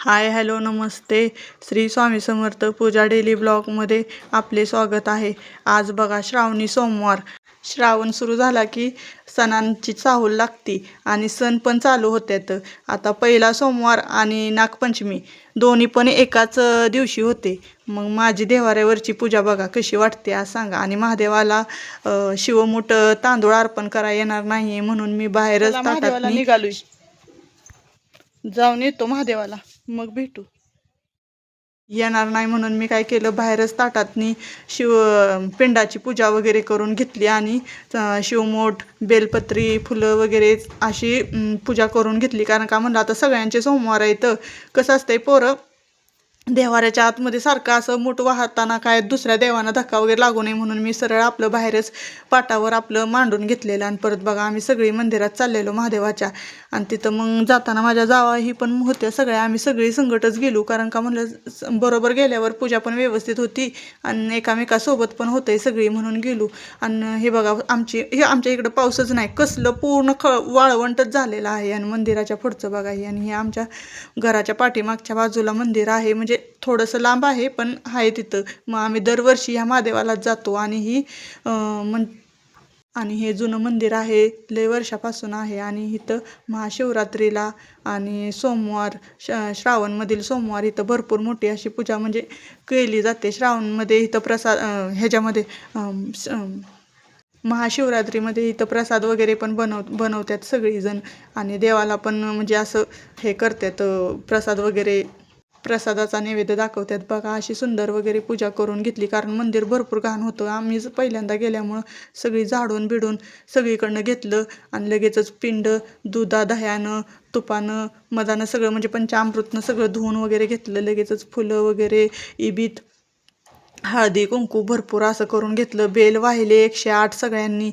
Hi hello नमस्ते. श्री स्वामी समर्थ पूजा daily ब्लॉगमध्ये आपले स्वागत आहे. आज बघा श्रावणी सोमवार. श्रावण सुरू झाला की सणांची चाहूल लागती आणि सण पण चालू होत्यात. आता पहिला सोमवार आणि नागपंचमी दोन्ही पण एकाच दिवशी होते. मग माझी देवाऱ्यावरची पूजा बघा कशी वाटते आज सांगा. आणि महादेवाला शिवमूठ तांदूळ अर्पण करा येणार नाही म्हणून मी बाहेरच ताटात निघालोय. जाऊन येतो महादेवाला, मग भेटू. येणार नाही म्हणून मी काय केलं, बाहेरच ताटातनी पिंडाची पूजा वगैरे करून घेतली आणि शिवमोठ बेलपत्री फुलं वगैरे अशी पूजा करून घेतली. कारण का म्हणलं आता सगळ्यांचे सोमवार आहेत. कसं असतंय पोरं देवाऱ्याच्या आतमध्ये सारखं असं मूठ वाहताना काय दुसऱ्या देवांना धक्का वगैरे लागू नये म्हणून मी सरळ आपलं बाहेरच पाटावर आपलं मांडून घेतलेलं. आणि परत बघा आम्ही सगळी मंदिरात चाललेलो महादेवाच्या. आणि तिथं मग जाताना माझ्या जावाही पण होत्या सगळ्या. आम्ही सगळी संगटच गेलो कारण का म्हणलं बरोबर गेल्यावर पूजा पण व्यवस्थित होती आणि एकामेकासोबत पण होतंय सगळी म्हणून गेलो. आणि हे बघा आमच्या इकडं पाऊसच नाही, कसलं पूर्ण वाळवंटच झालेलं आहे. आणि मंदिराच्या पुढचं बघा हे. आणि हे आमच्या घराच्या पाठीमागच्या बाजूला मंदिर आहे, म्हणजे थोडंसं लांब आहे पण आहे तिथं. मग आम्ही दरवर्षी ह्या महादेवालाच जातो. आणि आणि हे जुनं मंदिर आहे, लय वर्षापासून आहे. आणि इथं महाशिवरात्रीला आणि सोमवार श्रावणमधील सोमवार इथं भरपूर मोठी अशी पूजा म्हणजे केली जाते. श्रावणमध्ये इथं प्रसाद ह्याच्यामध्ये महाशिवरात्रीमध्ये इथं प्रसाद वगैरे पण बनवतात सगळीजण. आणि देवाला पण म्हणजे असं हे करतात, प्रसाद वगैरे प्रसादाचा नैवेद्य दाखवतात. बघा अशी सुंदर वगैरे पूजा करून घेतली कारण मंदिर भरपूर घाण होतं. आम्ही पहिल्यांदा गेल्यामुळं सगळी झाडून बिडून सगळीकडनं घेतलं. आणि लगेचच पिंड दह्यानं तुपानं मधानं सगळं म्हणजे पंचामृतनं सगळं धुवून वगैरे घेतलं. लगेचच फुलं वगैरे इबीत हळदी कुंकू भरपूर असं करून घेतलं. बेल वाहिले 108 सगळ्यांनी.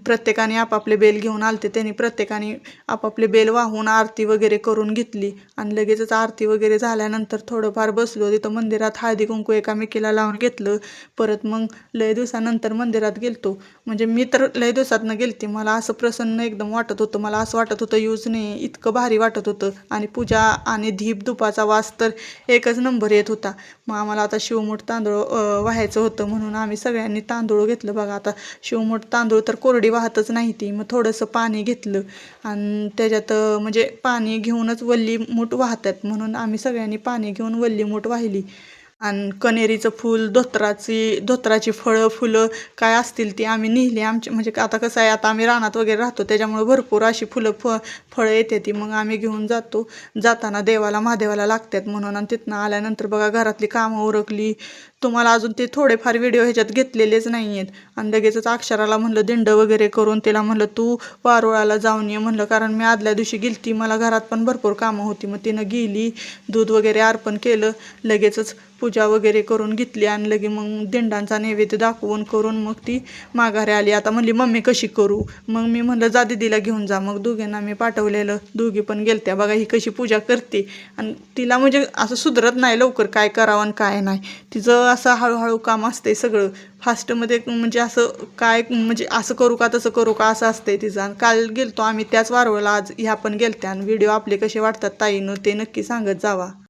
प्रत्येकाने आपापले बेल घेऊन आलते, त्यांनी प्रत्येकाने आपापले बेल वाहून आरती वगैरे करून घेतली. आणि लगेचच आरती वगैरे झाल्यानंतर थोडंफार बसलो तिथं मंदिरात, हळदी कुंकू एकामेकीला लावून घेतलं. परत मग लय दिवसानंतर मंदिरात गेलतो. म्हणजे मी तर लय दिवसातनं गेलते. मला असं प्रसन्न एकदम वाटत होतं, मला असं वाटत होतं यूज नाही, इतकं भारी वाटत होतं. आणि पूजा आणि धीप धुपाचा वास तर एकच नंबर येत होता. मग आम्हाला आता शिवमूठ तांदूळ व्हायचं होतं म्हणून आम्ही सगळ्यांनी तांदूळ घेतलं. बघा आता शिवमूठ तांदूळ तर कोरडी वाहतच नाही ती. मग थोडंसं पाणी घेतलं आणि त्याच्यात म्हणजे पाणी घेऊनच वल्ली मूठ वाहतात म्हणून आम्ही सगळ्यांनी पाणी घेऊन वल्ली मूठ वाहिली. आणि कण्हेरीचं फूल, धोत्राची फुलं काय असतील ती आम्ही नेली. आमची म्हणजे आता कसं आहे, आता आम्ही रानात वगैरे राहतो त्याच्यामुळे भरपूर अशी फळं येते ती मग आम्ही घेऊन जातो. जाताना देवाला महादेवाला लागतात म्हणून. आणि तिथनं आल्यानंतर बघा घरातली कामं उरकली. तुम्हाला अजून ते थोडेफार व्हिडिओ ह्याच्यात घेतलेलेच नाही आहेत. आणि लगेचच अक्षराला म्हणलं दिंड वगैरे करून तिला म्हणलं तू वारुळाला जाऊन ये म्हणलं, कारण मी आदल्या दिवशी गेलती, मला घरात पण भरपूर कामं होती. मग तिनं गेली, दूध वगैरे अर्पण केलं, लगेचच पूजा वगैरे करून घेतली. आणि लगे मग दिंडांचा नैवेद्य दाखवून करून मग ती माघारी आली. आता म्हणली मम्मी कशी करू, मग मी म्हणलं जा दीदीला घेऊन जा. मग दोघींना मी पाठवलेलं, दोघी पण गेलत्या. बघा ही कशी पूजा करते. आणि तिला म्हणजे असं सुधरत नाही लवकर काय करावं आणि काय नाही. तिचं असं हळूहळू काम असते सगळं फास्टमध्ये, म्हणजे असं काय म्हणजे असं करू का तसं करू का असं असतंय तिचं. आणि काल गेलतो आम्ही त्याच वारुळाला, आज ह्या पण गेलत्या. आणि व्हिडिओ आपले कसे वाटतात ताईनं ते नक्की सांगत जावा.